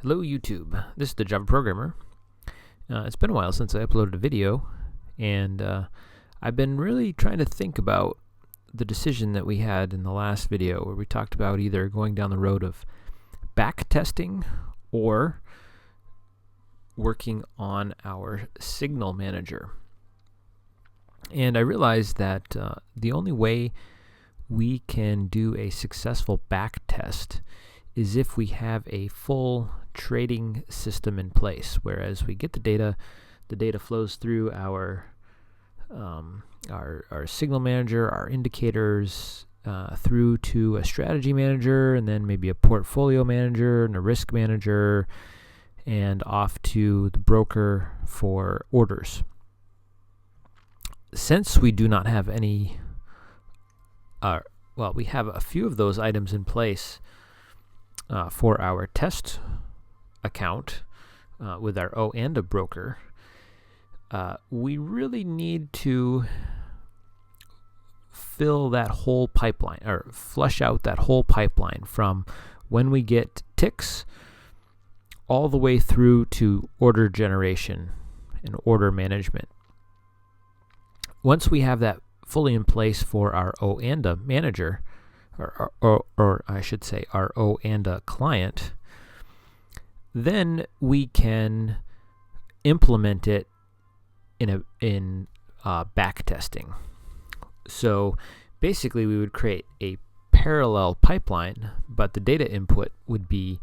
Hello YouTube, this is the Java Programmer. It's been a while since I uploaded a video, and I've been really trying to think about the decision that we had in the last video where we talked about either going down the road of back testing or working on our signal manager. And I realized that the only way we can do a successful back test is if we have a full trading system in place, whereas we get the data flows through our signal manager, our indicators, through to a strategy manager, and then maybe a portfolio manager and a risk manager, and off to the broker for orders. Since we do not have any, we have a few of those items in place for our test account with our O and a broker. We really need to fill that whole pipeline, or flush out that whole pipeline from when we get ticks all the way through to order generation and order management. Once we have that fully in place for our O and a manager, or I should say our O and a client, then we can implement it in back testing. So basically we would create a parallel pipeline, but the data input would be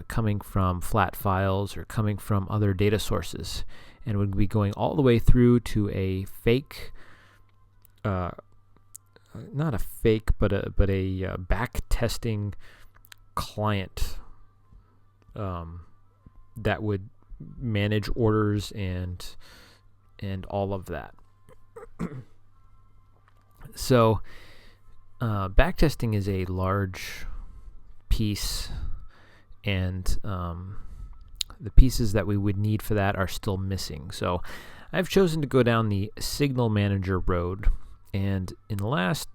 coming from flat files or coming from other data sources, and would be going all the way through to a fake not a fake, but a back testing client that would manage orders and all of that. So back testing is a large piece, and the pieces that we would need for that are still missing. So I've chosen to go down the signal manager road. And in the last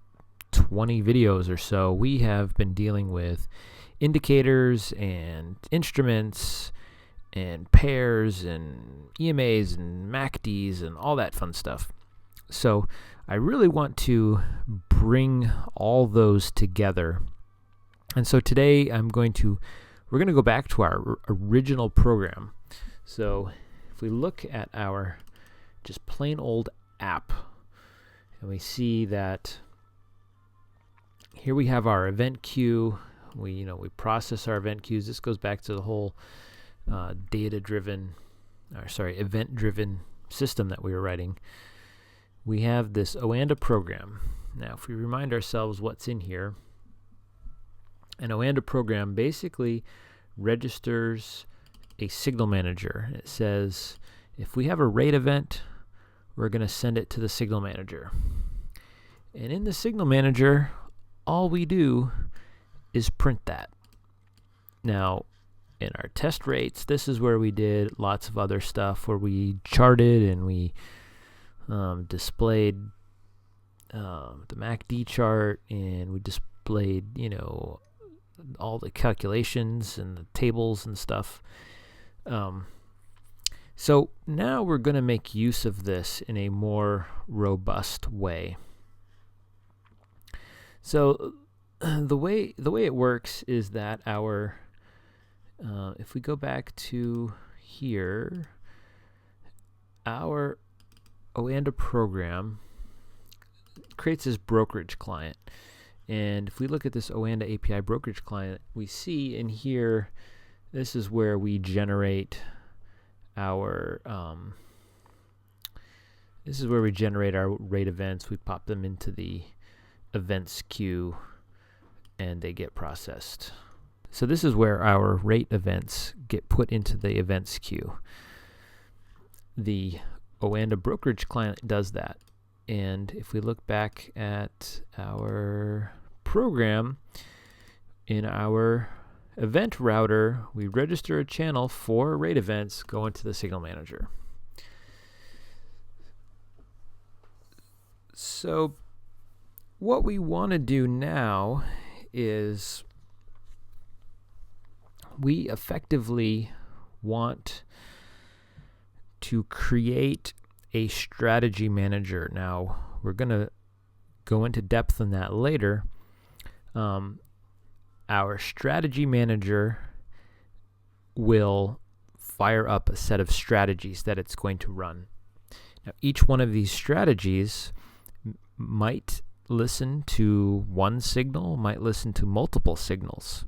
20 videos or so, we have been dealing with indicators and instruments and pairs and EMAs and MACDs and all that fun stuff. So I really want to bring all those together. And so today we're going to go back to our original program. So if we look at our just plain old app, and we see that here we have our event queue. We process our event queues. This goes back to the whole event-driven system that we were writing. We have this O and a program. Now, if we remind ourselves what's in here, an O and a program basically registers a signal manager. It says if we have a rate event, we're going to send it to the signal manager. And in the signal manager, all we do is print that. Now, in our test rates, this is where we did lots of other stuff, where we charted and we displayed the MACD chart, and we displayed, all the calculations and the tables and stuff. So now we're going to make use of this in a more robust way. So the way it works is that our if we go back to here, our O and a program creates this brokerage client. And if we look at this O and a API brokerage client, we see in here, this is where we generate our rate events. We pop them into the events queue, and they get processed. So this is where our rate events get put into the events queue. The O and a brokerage client does that. And if we look back at our program, in our event router, we register a channel for rate events going to the signal manager. So what we want to do now is we effectively want to create a strategy manager. Now, we're going to go into depth on that later. Our strategy manager will fire up a set of strategies that it's going to run. Now, each one of these strategies might listen to one signal, might listen to multiple signals.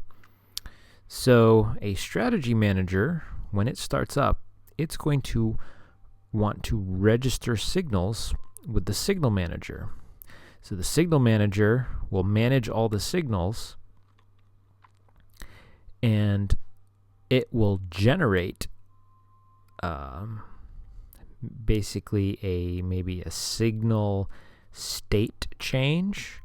So a strategy manager, when it starts up, it's going to want to register signals with the signal manager. So the signal manager will manage all the signals, and it will generate basically maybe a signal state change.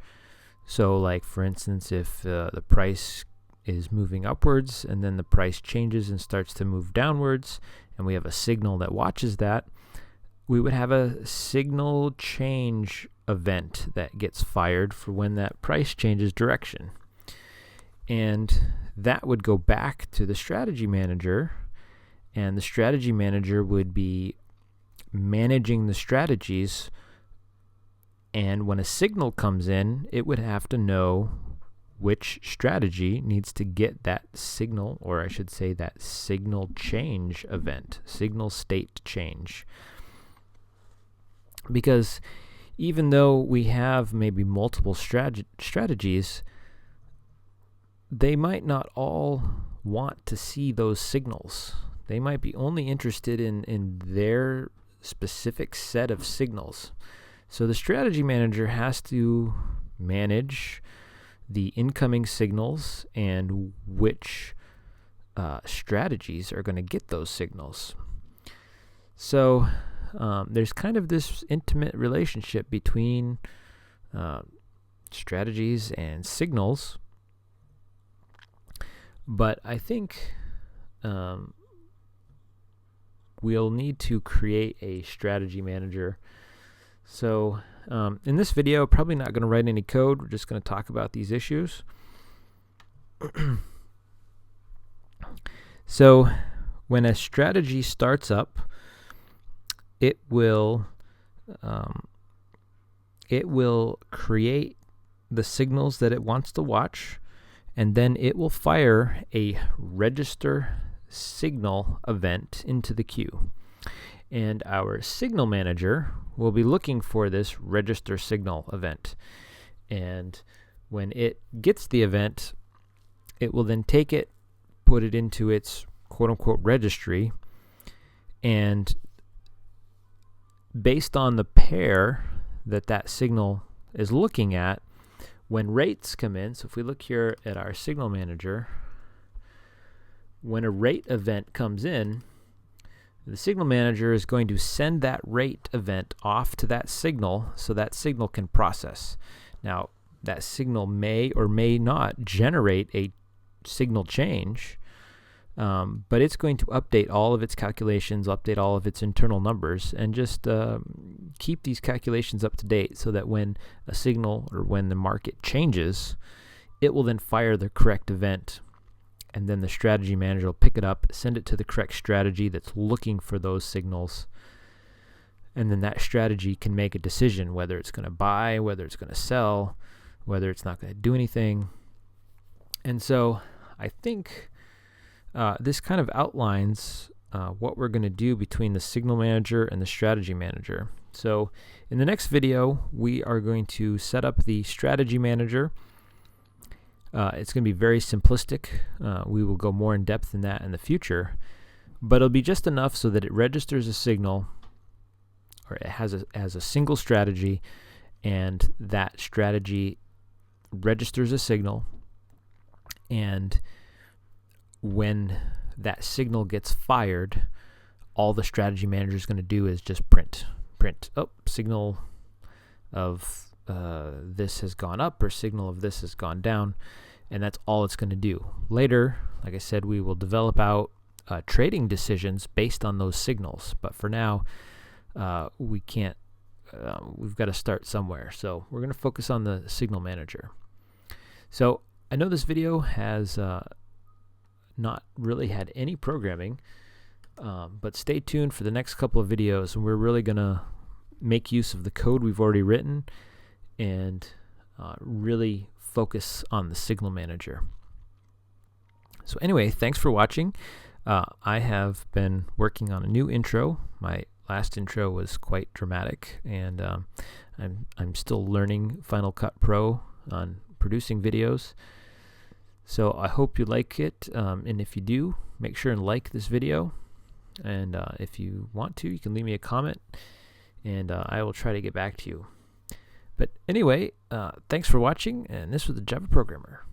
So like, for instance, if the price is moving upwards and then the price changes and starts to move downwards, and we have a signal that watches that, we would have a signal change event that gets fired for when that price changes direction. And that would go back to the strategy manager, and the strategy manager would be managing the strategies. And when a signal comes in, it would have to know which strategy needs to get that signal, or I should say that signal change event, signal state change. Because even though we have maybe multiple strategies, they might not all want to see those signals. They might be only interested in their specific set of signals. So the strategy manager has to manage the incoming signals and which strategies are going to get those signals. So there's kind of this intimate relationship between strategies and signals. But I think we'll need to create a strategy manager. So in this video, probably not going to write any code. We're just going to talk about these issues. So when a strategy starts up, it will create the signals that it wants to watch, and then it will fire a register signal event into the queue. And our signal manager will be looking for this register signal event. And when it gets the event, it will then take it, put it into its quote-unquote registry, and based on the pair that signal is looking at, when rates come in, so if we look here at our signal manager, when a rate event comes in, the signal manager is going to send that rate event off to that signal so that signal can process. Now, that signal may or may not generate a signal change, but it's going to update all of its calculations, update all of its internal numbers, and just keep these calculations up to date so that when a signal or when the market changes, it will then fire the correct event. And then the strategy manager will pick it up, send it to the correct strategy that's looking for those signals. And then that strategy can make a decision whether it's going to buy, whether it's going to sell, whether it's not going to do anything. And so I think this kind of outlines what we're going to do between the signal manager and the strategy manager. So in the next video, we are going to set up the strategy manager. It's going to be very simplistic. We will go more in depth in that in the future, but it'll be just enough so that it registers a signal, or it has a single strategy, and that strategy registers a signal, and when that signal gets fired, all the strategy manager is going to do is just print, signal of this has gone up, or signal of this has gone down, and that's all it's going to do. Later, like I said, we will develop out trading decisions based on those signals, but for now, we can't. We've got to start somewhere, so we're going to focus on the signal manager. So I know this video has not really had any programming. But stay tuned for the next couple of videos, and we're really going to make use of the code we've already written and really focus on the signal manager. So anyway, thanks for watching. I have been working on a new intro. My last intro was quite dramatic, and I'm still learning Final Cut Pro on producing videos. So I hope you like it, and if you do, make sure and like this video. And if you want to, you can leave me a comment, and I will try to get back to you. But anyway, thanks for watching, and this was the Java Programmer.